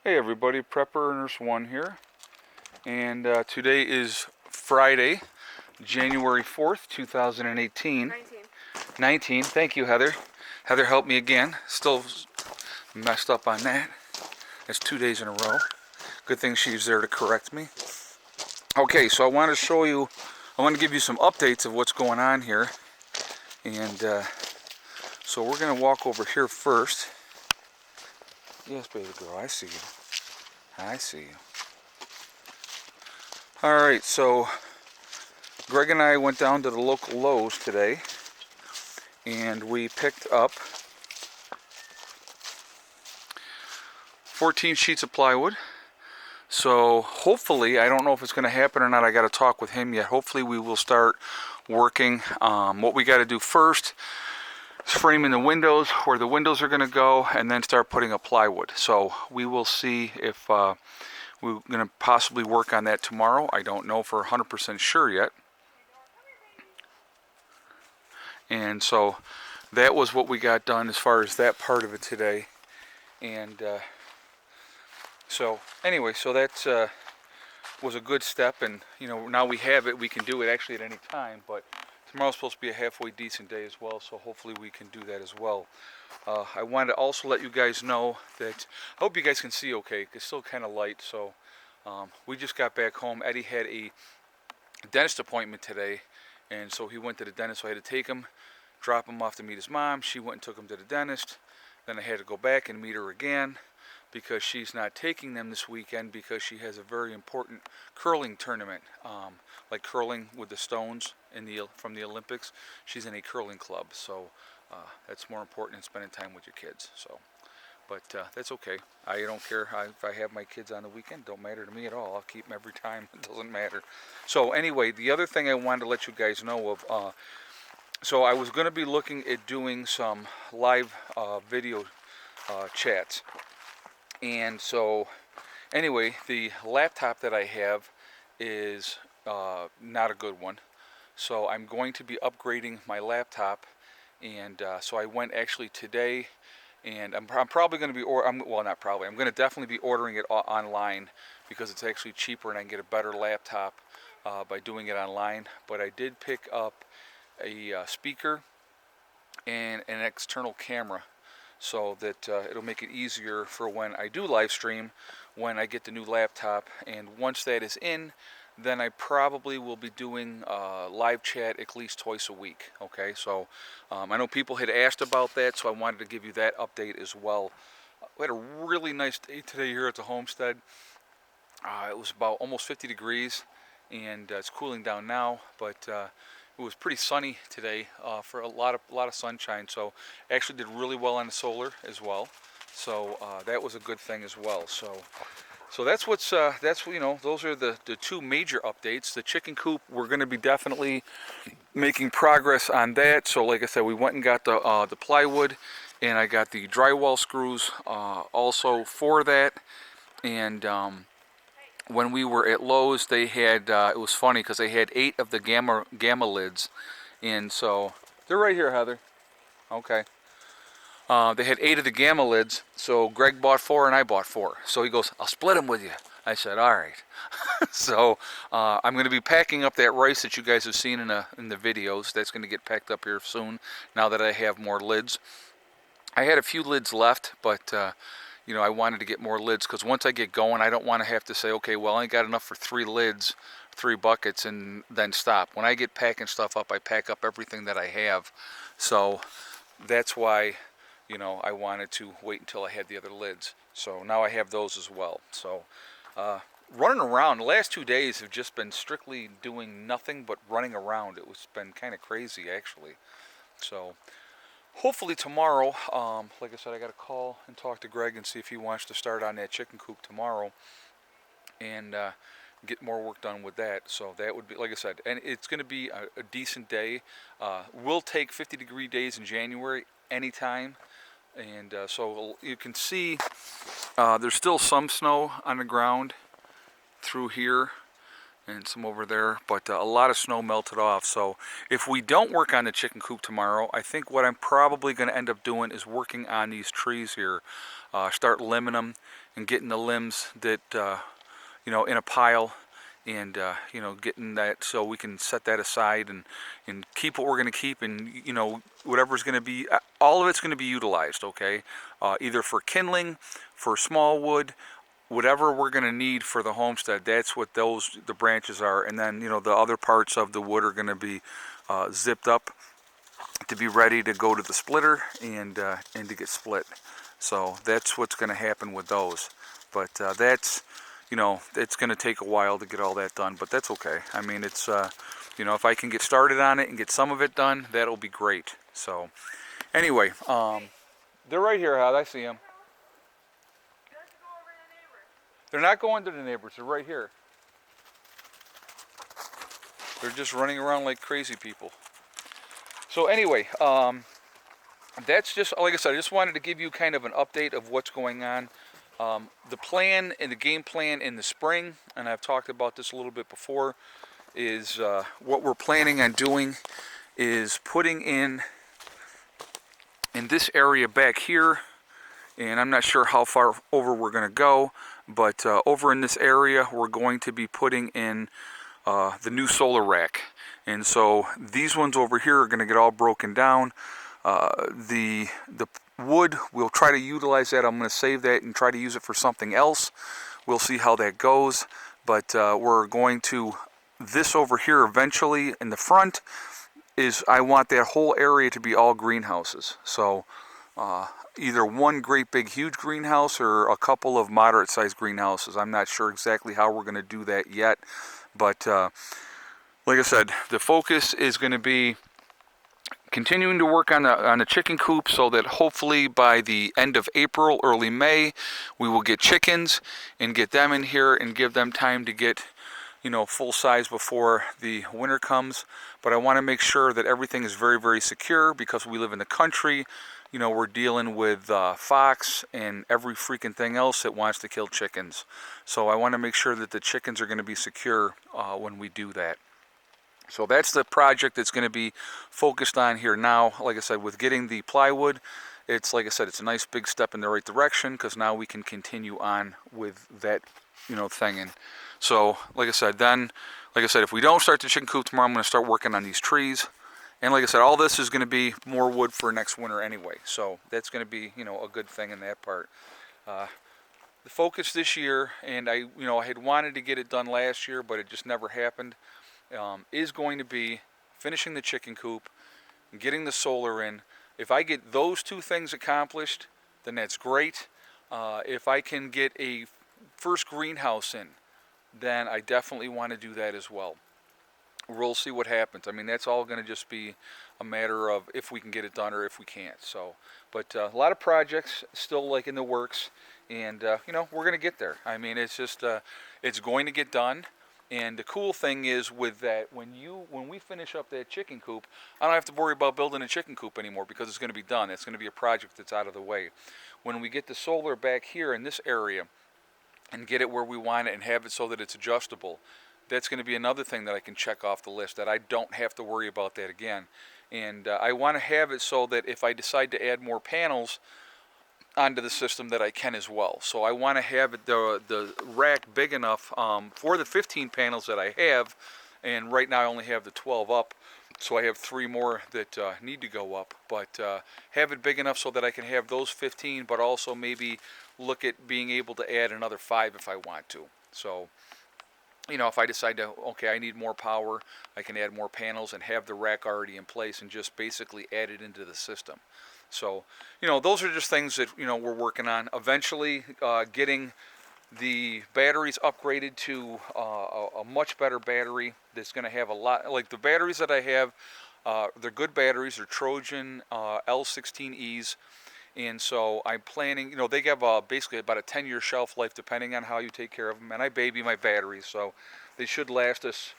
Hey everybody, Prepper Nurse 1 here, and today is Friday, January 4th, 2018. 19. Thank you, Heather. Heather helped me again. Still messed up on that. It's 2 days in a row. Good thing she's there to correct me. Okay, so I want to give you some updates of what's going on here. And so we're going to walk over here first. Yes, baby girl, I see you. I see you. Alright, so Greg and I went down to the local Lowe's today and we picked up 14 sheets of plywood. So hopefully, I don't know if it's going to happen or not, I got to talk with him yet. Hopefully we will start working. What we got to do first is framing the windows, where the windows are going to go, and then start putting up plywood. So we will see if we're going to possibly work on that tomorrow. I don't know for 100% sure yet. And so that was what we got done as far as that part of it today. And so anyway, so that was a good step, and now we have it. We can do it actually at any time, but tomorrow's supposed to be a halfway decent day as well, so hopefully we can do that as well. I wanted to also let you guys know that I hope you guys can see okay. It's still kind of light, so we just got back home. Eddie had a dentist appointment today, and so he went to the dentist, so I had to take him, drop him off to meet his mom. She went and took him to the dentist. Then I had to go back and meet her again because she's not taking them this weekend because she has a very important curling tournament, like curling with the stones from the Olympics. She's in a curling club, so that's more important than spending time with your kids. So, but that's okay. I don't care if I have my kids on the weekend. Don't matter to me at all. I'll keep them every time. It doesn't matter. So anyway, the other thing I wanted to let you guys know of. So I was going to be looking at doing some live video chats. And so anyway, the laptop that I have is not a good one. So I'm going to be upgrading my laptop. And so I went actually today, and I'm probably going to be, well, not probably, I'm going to definitely be ordering it online because it's actually cheaper and I can get a better laptop by doing it online. But I did pick up a speaker and an external camera, so that it'll make it easier for when I do live stream, when I get the new laptop. And once that is in, then I probably will be doing live chat at least twice a week. Okay, so I know people had asked about that, so I wanted to give you that update as well. We had a really nice day today here at the Homestead. It was about almost 50 degrees, and it's cooling down now, but it was pretty sunny today for a lot of sunshine. So actually did really well on the solar as well. So that was a good thing as well. So that's those are the two major updates. The chicken coop, we're going to be definitely making progress on that. So like I said, we went and got the plywood, and I got the drywall screws also for that. And when we were at Lowe's, they had, it was funny because they had 8 of the gamma lids, and so, they're right here, Heather. Okay. They had 8 of the gamma lids, so Greg bought 4 and I bought 4. So he goes, I'll split them with you. I said, all right. So I'm going to be packing up that rice that you guys have seen in the videos. That's going to get packed up here soon, now that I have more lids. I had a few lids left, but I wanted to get more lids because once I get going, I don't want to have to say, okay, well, I ain't got enough for 3 lids, 3 buckets, and then stop. When I get packing stuff up, I pack up everything that I have. So that's why, I wanted to wait until I had the other lids. So now I have those as well. So running around, the last 2 days have just been strictly doing nothing but running around. It's been kind of crazy, actually. So hopefully tomorrow, like I said, I got to call and talk to Greg and see if he wants to start on that chicken coop tomorrow and get more work done with that. So that would be, like I said, and it's going to be a decent day. We'll take 50-degree days in January anytime. And so you can see there's still some snow on the ground through here and some over there, but a lot of snow melted off. So if we don't work on the chicken coop tomorrow, I think what I'm probably going to end up doing is working on these trees here, start limbing them and getting the limbs that you know, in a pile, and you know, getting that so we can set that aside and keep what we're going to keep, and you know, whatever's going to be, all of it's going to be utilized, okay, either for kindling, for small wood, whatever we're going to need for the homestead. That's what the branches are, and then you know, the other parts of the wood are going to be zipped up to be ready to go to the splitter and to get split. So that's what's going to happen with those. But that's, you know, it's going to take a while to get all that done, but that's okay. I mean, it's, you know, if I can get started on it and get some of it done, that'll be great. So anyway, they're right here, Hal. I see them. They're not going to the neighbors. They're right here. They're just running around like crazy people. So anyway, that's just, like I said, I just wanted to give you kind of an update of what's going on. The plan and the game plan in the spring, and I've talked about this a little bit before, is what we're planning on doing is putting in this area back here, and I'm not sure how far over we're going to go, but over in this area we're going to be putting in the new solar rack. And so these ones over here are going to get all broken down. The wood, we'll try to utilize that. I'm going to save that and try to use it for something else. We'll see how that goes. But we're going to, this over here eventually in the front is, I want that whole area to be all greenhouses. So either one great big huge greenhouse or a couple of moderate sized greenhouses. I'm not sure exactly how we're going to do that yet. But like I said, the focus is going to be continuing to work on the chicken coop, so that hopefully by the end of April, early May, we will get chickens and get them in here and give them time to get, you know, full size before the winter comes. But I want to make sure that everything is very, very secure, because we live in the country. You know, we're dealing with fox and every freaking thing else that wants to kill chickens. So I want to make sure that the chickens are going to be secure when we do that. So that's the project that's going to be focused on here now. Like I said, with getting the plywood, it's, like I said, it's a nice big step in the right direction, because now we can continue on with that, you know, thing. And so, like I said, if we don't start the chicken coop tomorrow, I'm going to start working on these trees. And like I said, all this is going to be more wood for next winter anyway. So that's going to be, you know, a good thing in that part. The focus this year, and I had wanted to get it done last year, but it just never happened, is going to be finishing the chicken coop, getting the solar in. If I get those two things accomplished, then that's great. If I can get a first greenhouse in, then I definitely want to do that as well. We'll see what happens. I mean, that's all going to just be a matter of if we can get it done or if we can't. So, but a lot of projects still like in the works, and you know, we're going to get there. I mean, it's just it's going to get done. And the cool thing is with that, when we finish up that chicken coop, I don't have to worry about building a chicken coop anymore, because it's going to be done. It's going to be a project that's out of the way. When we get the solar back here in this area and get it where we want it and have it so that it's adjustable, that's going to be another thing that I can check off the list, that I don't have to worry about that again. And I want to have it so that if I decide to add more panels onto the system, that I can as well. So I want to have it, the rack big enough for the 15 panels that I have, and right now I only have the 12 up, so I have 3 more that need to go up, but have it big enough so that I can have those 15, but also maybe look at being able to add another 5 if I want to. So, you know, if I decide to, okay, I need more power, I can add more panels and have the rack already in place and just basically add it into the system. So, you know, those are just things that, you know, we're working on. Eventually getting the batteries upgraded to a much better battery that's going to have a lot, like the batteries that I have, they're good batteries. They're Trojan L16Es. And so I'm planning, you know, they have basically about a 10-year shelf life depending on how you take care of them. And I baby my batteries, so they should last us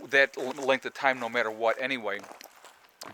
that length of time no matter what anyway.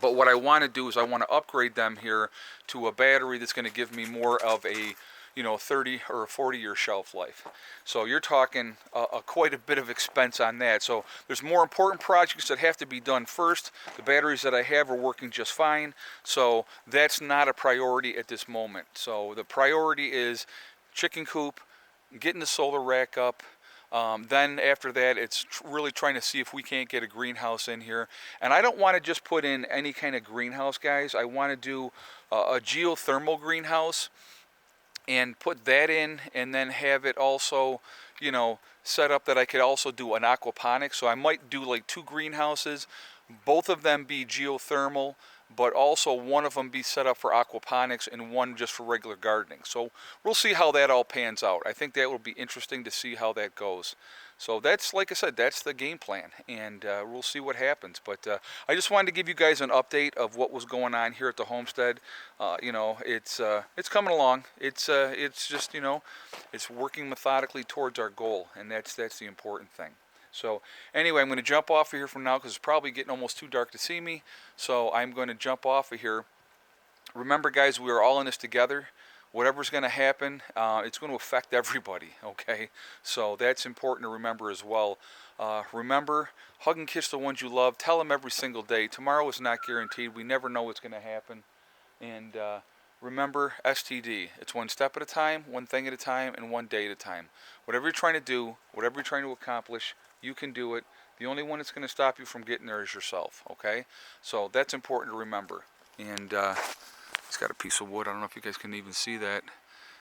But what I want to do is I want to upgrade them here to a battery that's going to give me more of a, you know, 30 or a 40-year shelf life. So you're talking quite a bit of expense on that. So there's more important projects that have to be done first. The batteries that I have are working just fine. So that's not a priority at this moment. So the priority is chicken coop, getting the solar rack up. Then after that, it's really trying to see if we can't get a greenhouse in here. And I don't want to just put in any kind of greenhouse, guys. I want to do a geothermal greenhouse and put that in, and then have it also, you know, set up that I could also do an aquaponics. So I might do like 2 greenhouses, both of them be geothermal, but also one of them be set up for aquaponics and one just for regular gardening. So we'll see how that all pans out. I think that will be interesting to see how that goes. So that's, like I said, that's the game plan, and we'll see what happens. But I just wanted to give you guys an update of what was going on here at the homestead. You know, it's coming along. It's just, you know, it's working methodically towards our goal, and that's the important thing. So anyway, I'm going to jump off of here from now because it's probably getting almost too dark to see me. So I'm going to jump off of here. Remember, guys, we are all in this together. Whatever's going to happen, it's going to affect everybody, okay? So that's important to remember as well. Remember, hug and kiss the ones you love. Tell them every single day. Tomorrow is not guaranteed. We never know what's going to happen. And remember, STD. It's one step at a time, one thing at a time, and one day at a time. Whatever you're trying to do, whatever you're trying to accomplish, you can do it. The only one that's going to stop you from getting there is yourself, okay? So that's important to remember. And he's got a piece of wood. I don't know if you guys can even see that.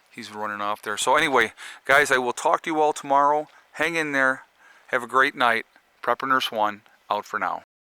He's running off there. So anyway, guys, I will talk to you all tomorrow. Hang in there. Have a great night. Prepper Nurse 1, out for now.